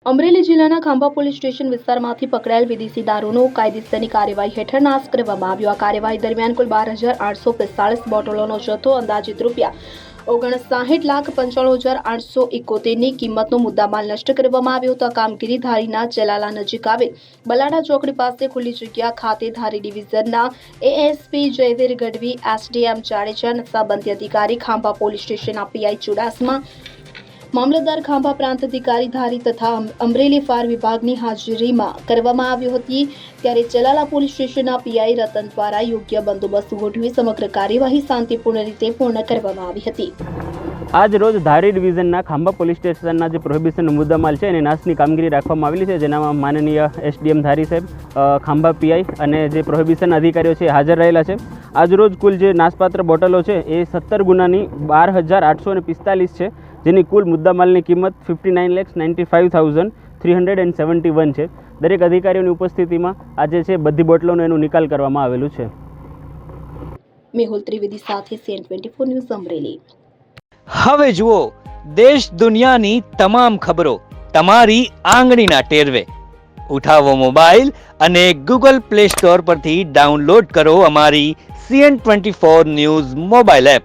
અમરેલી જિલ્લાના Khambha police station વિસ્તારમાંથી પકડાયેલ વિદેશી દારૂનો કાયદેસરની કાર્યવાહી હેઠળ નાશ કરવામાં આવ્યો। આ કાર્યવાહી દરમિયાન કુલ 12,845 બોટલોનો જથ્થો અંદાજિત ₹59,95,871ની કિંમતનો મુદ્દામાલ નષ્ટ કરવામાં આવ્યો હતો। આ કામગીરી ધારીના ચલાલા નજીક આવેલ બલાડા ચોકડી પાસે ખુલ્લી જગ્યા ખાતે ધારી ડિવિઝનના એએસપી જયવીર ગઢવી, એસડીએમ જાડેજા, નશાબંધી અધિકારી ખાંભા પોલીસ સ્ટેશનના પીઆઈ ચુડાસમા, મામલતદાર ખાંભા પ્રાંત અધિકારી ધારી તથા અમરેલી ફાયર વિભાગની હાજરીમાં કરવામાં આવી હતી। ત્યારે ચલાલા પોલીસ સ્ટેશનના પીઆઈ રતન દ્વારા યોગ્ય બંદોબસ્ત ગોઠવી સમગ્ર કાર્યવાહી શાંતિપૂર્ણ રીતે પૂર્ણ કરવામાં આવી હતી। આજ રોજ ધારી ડિવિઝનના ખાંભા પોલીસ સ્ટેશનના જે પ્રોહિબિશનનો મુદ્દામાલ છે એને નાશની કામગીરી રાખવામાં આવેલી છે, જેનામાં માનનીય એસડીએમ ધારી સાહેબ, ખાંભા પીઆઈ અને જે પ્રોહિબિશન અધિકારીઓ છે હાજર રહેલા છે। આજ રોજ કુલ જે નાશપાત્ર બોટલો છે એ 17 ગુનાની 12,845 છે, જેની કુલ મુદ્દામાલની કિંમત 59,95,371 છે। દરેક અધિકારીઓની ઉપસ્થિતિમાં આજે છે બધી બોટલોનો એનો નિકાલ કરવામાં આવેલું છે। મેહુલ ત્રિવેદી સાથે CN24 ન્યૂઝ અમરેલી। હવે જુઓ દેશ દુનિયાની તમામ ખબરો તમારી આંગળીના ટેરવે। ઉઠાવો મોબાઈલ અને ગૂગલ પ્લે સ્ટોર પરથી ડાઉનલોડ કરો અમારી CN24 ન્યૂઝ મોબાઈલ એપ।